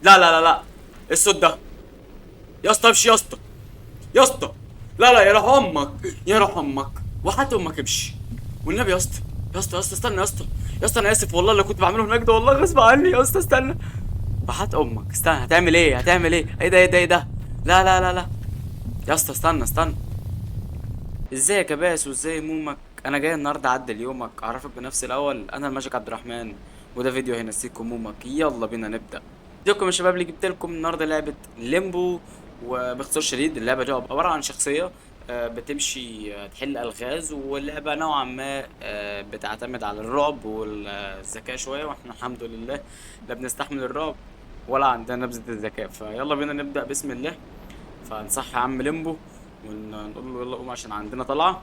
لا لا لا لا، ايه الصوت ده؟ يا اسطى امشي يا اسطى، يا اسطى. لا لا، يا روح امك، يا روح امك، وحياة امك امشي والنبي يا اسطى. يا اسطى يا اسطى استنى يا اسطى، يا اسطى انا اسف والله اللي كنت بعمله هناك ده، والله غصب عني يا اسطى، استنى. وحياة امك استنى، هتعمل ايه؟ هتعمل ايه؟ ايه ده ايه ده ايه ده؟ لا لا لا لا، يا اسطى استنى استنى. ازيك يا باس وازاي همومك؟ انا جاي النهارده اعدل يومك، اعرفك بنفسي الاول، انا الماجيك عبد الرحمن، وده فيديو هينسيك همومك. يلا بينا نبدا. ازيكم يا شباب، اللي جبت لكم النهارده لعبه ليمبو. وباختصار شديد اللعبه دي عباره عن شخصيه بتمشي تحل الغاز، واللعبه نوعا ما بتعتمد على الرعب والذكاء شويه، واحنا الحمد لله لا بنستحمل الرعب ولا عندنا نبذه الذكاء. فيلا بينا نبدا بسم الله. فنصح يا عم ليمبو ونقول له يلا قوم عشان عندنا طلعه.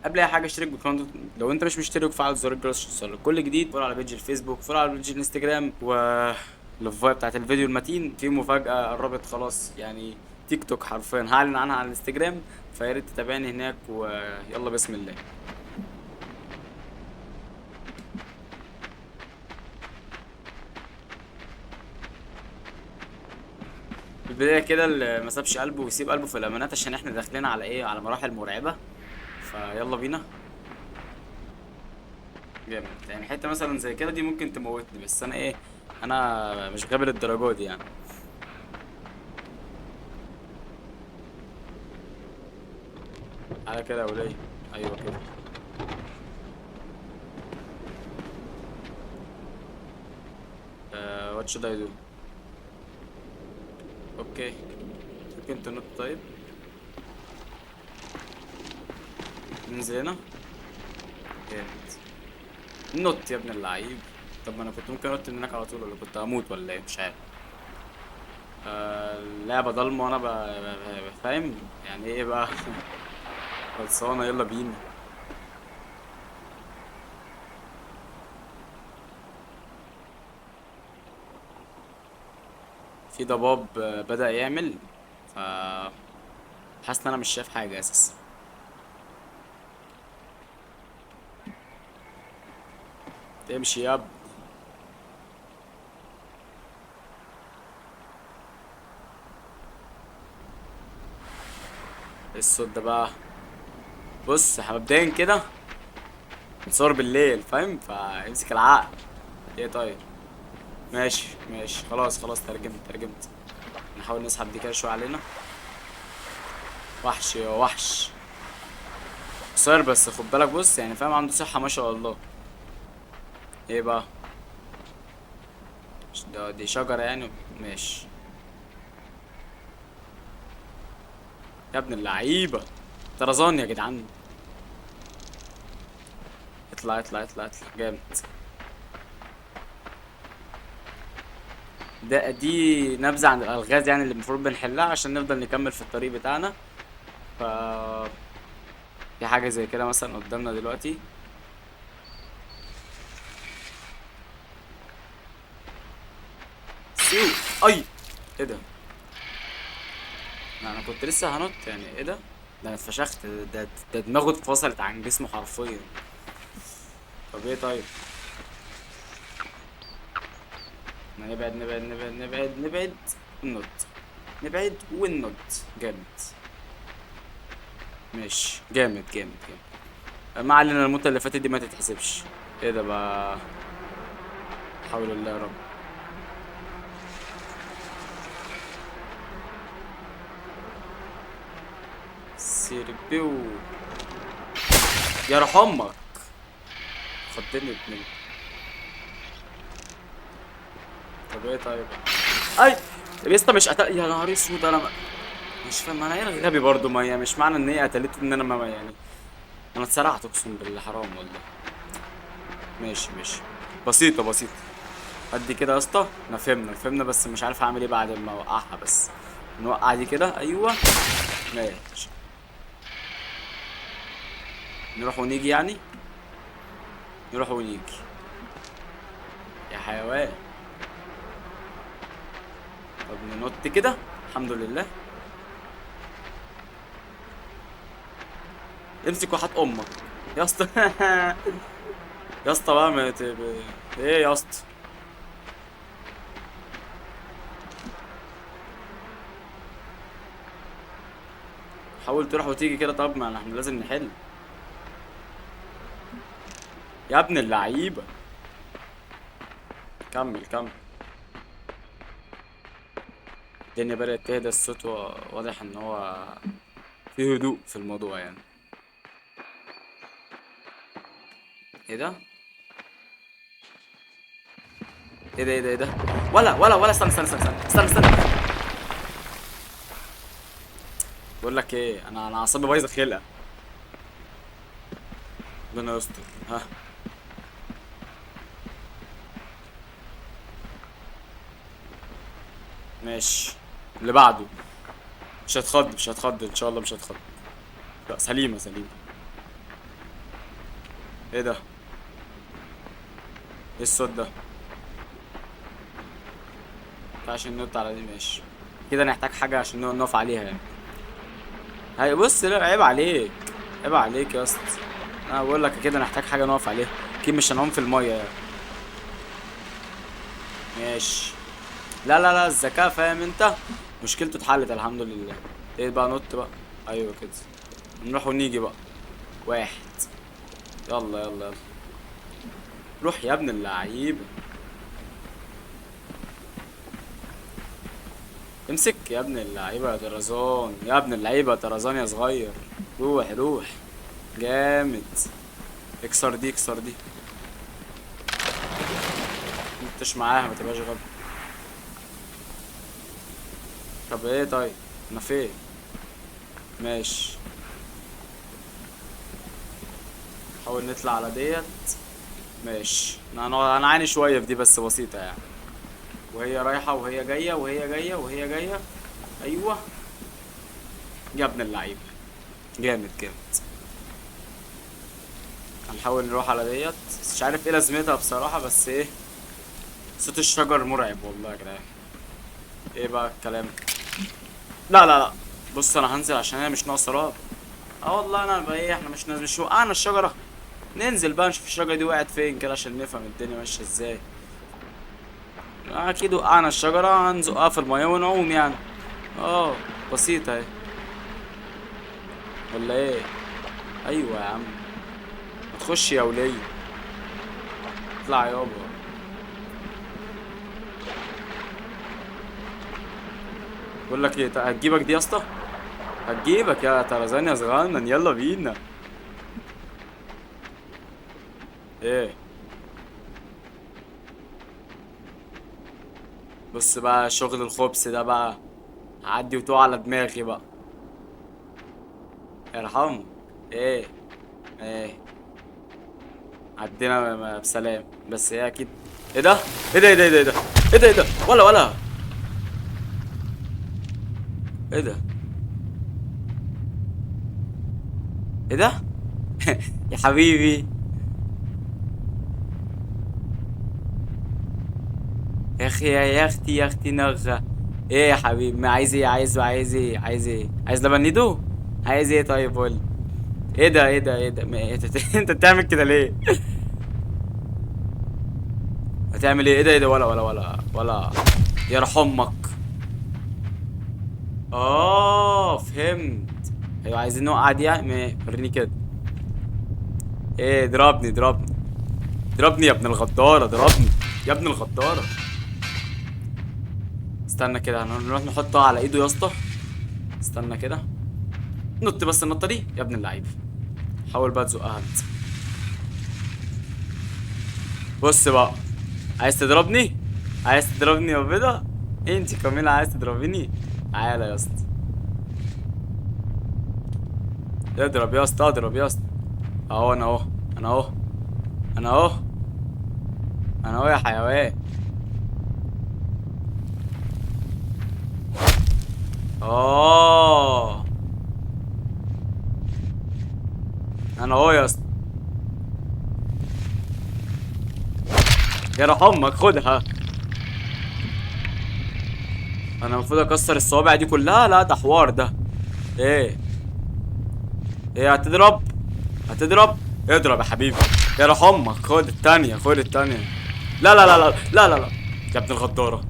قبل اي حاجه اشترك بالقناه لو انت مش مشترك، وفعل زر الجرس عشان يوصلك كل جديد. فولو على بيج الفيسبوك، فولو على بيج الانستجرام، و الفايب بتاعت الفيديو المتين في مفاجاه قربت خلاص يعني، تيك توك حرفيا هعلن عنها على الانستجرام، فيا ريت تتابعني هناك. ويلا بسم الله. في البدايه كده اللي ما سابش قلبه ويسيب قلبه في الامانات، عشان احنا داخلين على ايه، على مراحل مرعبه. فيلا بينا. جامد يعني، حته مثلا زي كده دي ممكن تموتني، بس انا ايه، انا مش غبي للدرجه دي يعني. على كده يا وليه. ايوه كده. وات شود اي دو؟ اوكي. ممكن تنط طيب. ننزل هنا. جامد. نط يا ابن اللعيب. طب ما انا كنت ممكن انط من هناك على طول، ولا كنت هموت ولا ايه؟ مش عارف. اللعبة ضلمة وانا فاهم يعني ايه بقى. خلصانة، يلا بينا. في ضباب بدأ يعمل. ف حاسس ان انا مش شايف حاجة اساسا. تمشي يا ابني. إيه الصوت ده بقى؟ بص احنا مبدئيا كده بنصور بالليل فاهم، فامسك العقل. ايه طيب. ماشي ماشي، خلاص خلاص، ترجمت ترجمت. نحاول نسحب دي كده شويه علينا. وحش يا وحش. قصير بس خد بالك، بص يعني فاهم، عنده صحة ما شاء الله. ايه بقى؟ دي شجرة يعني. ماشي. يا ابن اللعيبة، طرزان يا جدعان. اطلع اطلع اطلع اطلع، جامد. دي نبذة عن الألغاز يعني، اللي المفروض بنحلها عشان نفضل نكمل في الطريق بتاعنا. ف في حاجة زي كده مثلا قدامنا دلوقتي. سيو. اي. ايه ده؟ انا كنت لسه هنط يعني، ايه ده؟ ده انا اتفشخت، ده دماغه اتفصلت عن جسمه حرفيا. طب ايه طيب؟ ما نبعد نبعد نبعد نبعد نبعد وننط. نبعد وننط. جامد. ماشي جامد جامد جامد. ما علينا، الموتة اللي فاتت دي ما تتحسبش. ايه ده بقى؟ حول الله يا رب. سيربيو. يا روح امك. خدتني اتنين. طب ايه طيب؟ اي. طب يا اسطى مش قتل يا نهار اسود، انا مش فاهم، انا ايه غبي برضه، ما هي مش معنى ان هي قتلت ان انا ما يعني. انا اتسرعت اقسم بالله، حرام والله. ماشي ماشي. بسيطة بسيطة. قد كده يا اسطى، احنا فهمنا بس مش عارف هعمل ايه بعد ما اوقعها بس. نوقع دي كده، ايوه. ماشي. نروح ونيجي يعني. نروح ونيجي. يا حيوان. طب ننط كده. الحمد لله. امسك وحات امك. يا اسطى. يا اسطى بقى ايه يا اسطى؟ حاول تروح وتيجي كده. طب ما احنا لازم نحل يا ابن اللعيبة. كمل كمل. الدنيا بدأت تهدى، الصوت واضح ان هو في هدوء في الموضوع يعني. ايه ده؟ ايه ده ايه ده ايه ده؟ ولا استنى استنى استنى استنى استنى استنى. بقول لك ايه، انا اعصابي بايظه خلقه. ربنا يستر. ها ماشي. اللي بعده. مش هتخض ان شاء الله، مش هتخض. لا سليمه سليمه. ايه ده؟ ايه الصوت ده؟ عشان ننط على دي ماشي. كده نحتاج حاجه عشان نقف عليها يعني. هاي بص، لا عيب عليك. عيب عليك يا اسطى. انا بقول لك كده نحتاج حاجه نقف عليها. اكيد مش هنعوم في الميه يعني. ماشي. لا الذكاء فاهم انت. مشكلته اتحلت الحمد لله. ايه بقى؟ نط بقى. ايوه كده. نروح ونيجي بقى. واحد. يلا يلا يلا. روح يا ابن اللعيبه. امسك يا ابن اللعيبه يا طرزان، يا ابن اللعيبه يا طرزان يا صغير. روح روح. جامد. اكسر دي اكسر دي. متش معاها، ما تبقاش غبي. طب ايه طيب؟ انا فين؟ ماشي. حاول نطلع على ديت. ماشي. انا عاني شويه في دي بس بسيطه يعني. وهي رايحه وهي جايه وهي جايه وهي جايه. ايوه. يا ابن اللعيبه. جامد جامد. هنحاول نروح على ديت. مش عارف ايه لازمتها بصراحه، بس ايه. صوت الشجر مرعب والله يا جدعان. ايه بقى الكلام؟ لا. بص انا هنزل عشان انا مش ناقصه رعب. اه والله انا بقى ايه، احنا مش وقعنا الشجره. ننزل بقى نشوف الشجره دي وقعت فين كده عشان نفهم الدنيا ماشيه ازاي. اكيد وقعنا الشجره، هنزقها في الميه ونعوم يعني. اه. بسيطه اهي. ولا ايه؟ ايوه يا عم. ما تخش يا وليه. اطلع يابا. بقول لك ايه، هتجيبك دي يا اسطى. هتجيبك يا طرزان يا صغنن، يلا بينا. ايه؟ بص بقى شغل الخبز ده بقى. عدي وتقع على دماغي بقى. ارحمه. ايه؟ ايه؟ عدينا بسلام، بس هي اكيد. ايه ده؟ ايه ده ايه ده ايه ده ايه ده ايه ده ايه ده؟ ولا. ايه ده؟ ايه ده؟ يا حبيبي. يا اخي يا اختي يا اختي نغة. ايه يا حبيبي؟ ما عايز ايه؟ عايز لبن نيدو؟ عايز ايه طيب قول. ايه ده ايه ده ايه ده انت بتعمل كده ليه؟ هتعمل ايه؟ ايه ده ايه ده؟ ولا. يرحم امك. فهمت. ايوه عايزين نوقع دي يعني. وريني كده. ايه؟ ضربني يا ابن الغدارة، ضربني. يا ابن الغدارة. استنى كده، هنروح نحطها على ايده يا اسطى. استنى كده. نط بس النطة دي يا ابن اللعيب. حاول بقى تزقها انت. بص بقى. عايز تضربني يا بيضة. انت كمان عايز تضربيني. تعالى يا اسطى. اضرب يا اسطى اضرب يا اسطى. اهو انا اهو. انا اهو. انا اهو. انا اهو يا حيوان. اه. انا اهو يا اسطى. يا روح امك خدها. انا المفروض اكسر الصوابع دي كلها؟ لا ده حوار ده. ايه؟ ايه هتضرب. اضرب يا حبيبي. يا روح امك خد التانية خد التانية. لا. يا ابن الغدارة.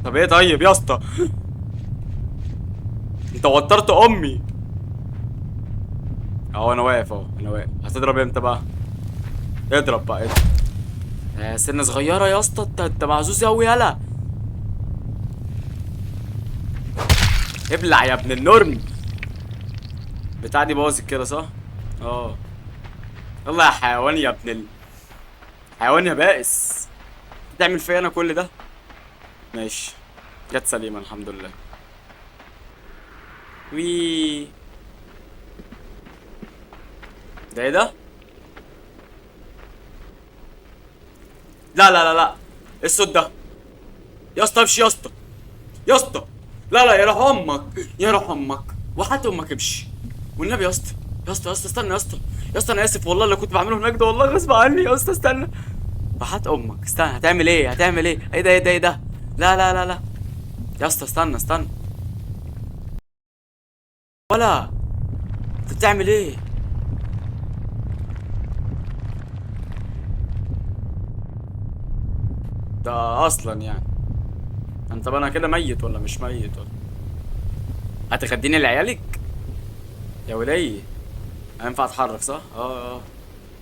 طب ايه طيب يا اسطى؟ انت وترت امي. اهو انا واقف اهو، انا واقف. هتضرب امتى بقى؟ اضرب بقى اضرب. سنة صغيرة يا اسطى، انت معزوز اوي يالا. ابلع يا ابن النورم. بتاع دي باظت كده صح؟ اه. يلا يا حيوان يا ابن حيوان يا بائس. تعمل فيا انا كل ده؟ ماشي. جت سليمة الحمد لله. وي. ده ايه ده؟ لا لا لا لا. ايه الصوت ده؟ يا اسطى امشي يا اسطى. يا اسطى. لا لا، يروح امك. يروح امك وحات امك امشي. والنبي يا اسطى. يا اسطى يا اسطى استنى يا اسطى. يا اسطى انا اسف والله اللي كنت بعمله هناك ده، والله غصب عني يا اسطى استنى. وحات امك استنى، هتعمل ايه؟ هتعمل ايه؟ ايه ده ايه ده ايه ده؟ لا لا لا لا. يا اسطى استنى استنى. ولا انت بتعمل ايه؟ ده اصلا يعني انت، طب انا كده ميت ولا مش ميت ولا؟ هتغديني لعيالك يا ولي؟ هينفع اتحرك صح؟ اه.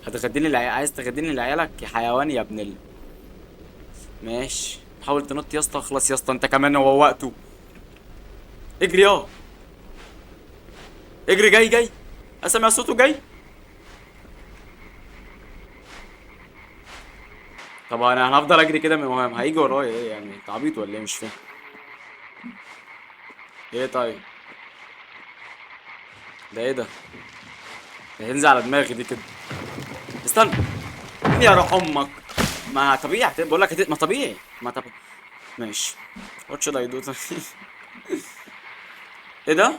هتغديني عايز تغديني لعيالك يا حيوان يا ابن ماشي. حاول تنط يا اسطى، خلاص يا اسطى انت كمان هو وقته. اجري يا. اجري، جاي جاي. اسمع صوته جاي. طب انا هنفضل اجري كده من وهم هيجي ورايا ايه يعني؟ انت عبيط ولا ايه؟ مش فاهم. ايه طيب؟ ده ايه ده؟ ده هينزل على دماغي دي كده. استنى. يا روح امك. ما طبيعي بقول لك ما طبيعي ما طبيعي. ماشي. وات شود اي دو؟ ايه ده؟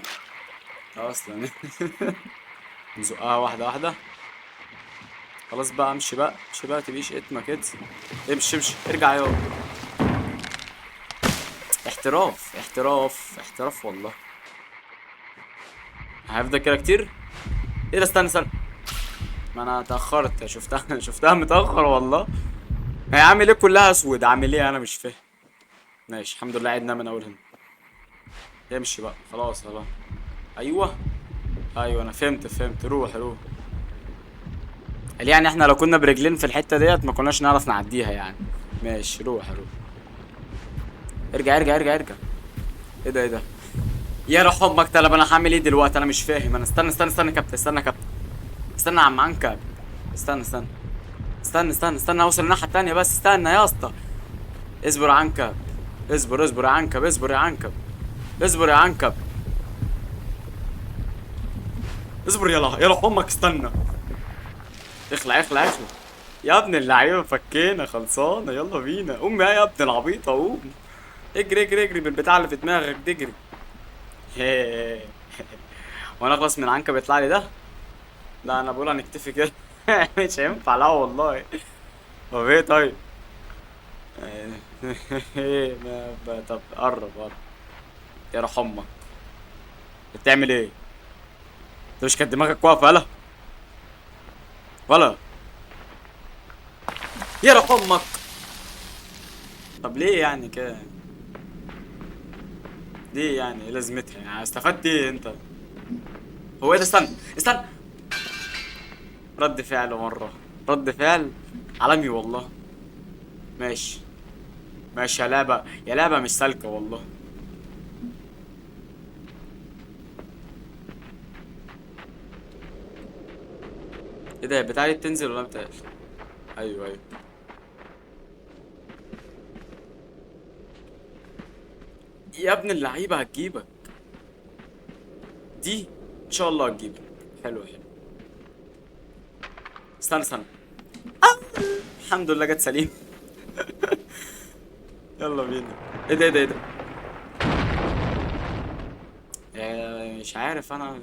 اصلا نزقها واحده واحده. خلاص بقى امشي بقى، امشي بقى تبيش اتمه كده. امشي امشي ارجع يا. احتراف احتراف احتراف والله. هيفضل كده كتير. ايه ده؟ استنى استنى. ما انا اتاخرت شفتها شفتها متاخر والله. هي عامل ايه كلها اسود؟ عامل ايه انا مش فاهم. ماشي الحمد لله عدنا من اول هنا. امشي بقى خلاص خلاص. ايوه. ايوه انا فهمت روح روح. قال يعني احنا لو كنا برجلين في الحته ديت ما كناش نعرف نعديها يعني. ماشي روح روح. ارجع ارجع ارجع ارجع. ايه ده ايه ده؟ يا روح امك. طب انا هعمل ايه دلوقتي؟ انا مش فاهم. انا استنى استنى استنى يا كابتن، استنى يا كابتن. استنى يا عم عنكب. استنى استنى. استنى اوصل الناحيه التانيه بس. استنى يا اسطى. اصبر يا عنكب. اصبر اصبر يا عنكب. اصبر يا عنكب. اصبر يا عنكب. اصبر يلا يا روح امك استنى. اخلع اخلع اخلع. يا ابن اللعيبه فكينا خلصانه، يلا بينا. قوم يا ابن العبيطه قوم. اجري اجري اجري بالبتاع اللي في دماغك دي اجري. وانا اخلص من عنكب يطلع لي ده؟ لا انا بقول هنكتفي كده. مش هينفع لا والله. طب ايه طيب؟ طب قرب قرب. يا روح امك. بتعمل ايه؟ انت مش كانت دماغك واقفه ولا؟ ولا. يا روح امك. طب ليه يعني كده؟ ليه يعني؟ ايه لازمتها يعني؟ استفدت ايه انت؟ هو ايه ده؟ استنى استنى. رد فعل مره. رد فعل عالمي والله. ماشي. ماشي يا لعبه، يا لعبه مش سالكه والله. ايه ده؟ بتاعي بتنزل ولا بتاعي؟ ايوه ايوه. يا ابن اللعيبه هتجيبك. دي ان شاء الله هتجيبك. حلو حلو. استنى استنى. الحمد لله جت سليم. يلا بينا. ايه ده ايه ده ايه ده؟ مش عارف انا.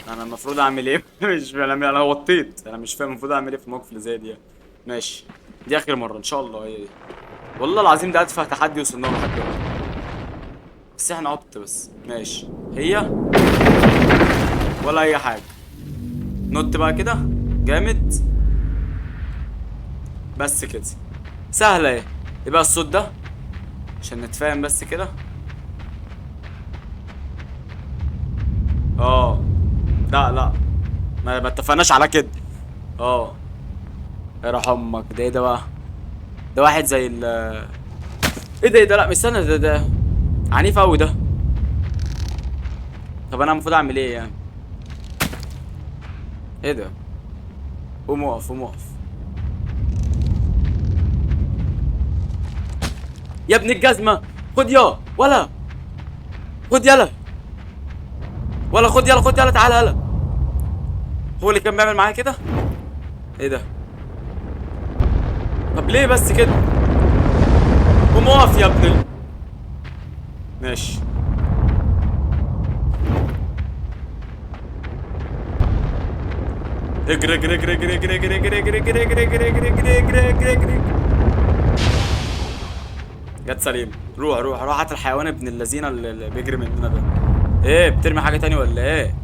انا المفروض اعمل ايه؟ مش انا وطيت. انا مش فاهم المفروض اعمل ايه في الموقف اللي زي دي يعني. ماشي. دي اخر مره ان شاء الله هي دي. والله العظيم ده اتفه تحدي وصلنا له لحد دلوقتي. بس احنا عبط بس. ماشي. هي ولا اي حاجه. نط بقى كده. جامد. بس كده. سهله ايه. يبقى الصوت ده عشان نتفاهم بس كده. اه لا لا، ما اتفقناش على كده. اه. يروح امك، ده ايه ده بقى؟ ده واحد زي ال، ايه ده؟ ايه ده؟ لا مستنى، ده عنيف قوي ده. طب انا المفروض اعمل ايه يعني؟ ايه ده؟ قوم اقف، قوم اقف. يا ابن الجزمه، خد يا ولا، خد يلا، ولا خد يلا، خد يلا، تعالى يلا. هو اللي كان بيعمل معايا كده. ايه ده؟ طب ليه بس كده؟ قوم اقف يا ابن ماشي. اجري اجري اجري اجري اجري اجري اجري اجري اجري اجري اجري اجري اجري اجري اجري اجري. جت سليم. روح روح روح، هات الحيوان ابن اللذينه اللي بيجري مننا ده. ايه بترمي حاجه تاني ولا ايه؟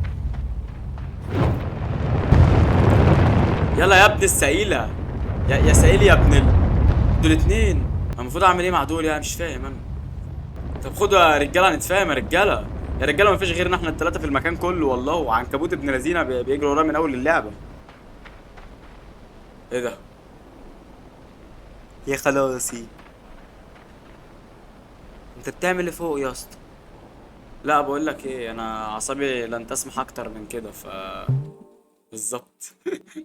يلا يا ابن السئيله، يا سئيل يا ابن دول اتنين. أنا المفروض اعمل ايه مع دول يعني؟ مش فاهم انا. طب خدوا يا رجاله نتفاهم يا رجاله. يا رجاله مفيش غيرنا احنا التلاته في المكان كله والله، وعنكبوت ابن لذينه بيجري ورايا من اول اللعبه. ايه ده؟ يا خلاصي، انت بتعمل ايه فوق يا اسطى؟ لا بقول لك ايه، انا اعصابي لن تسمح اكتر من كده بالظبط.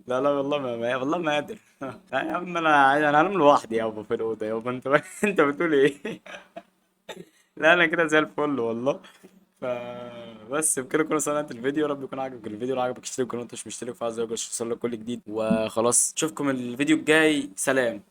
لا لا والله والله ما قادر. لا يا عم، انا هنام لوحدي يابا في الاوضه يابا. انت انت بتقول ايه؟ لا انا كده زي الفل والله. ف بس بكده كل سنه انت الفيديو، يا رب يكون عجبك الفيديو. لو عجبك اشترك، لو انت مش مشترك فعايز يوصل لك كل جديد. وخلاص اشوفكم الفيديو الجاي، سلام.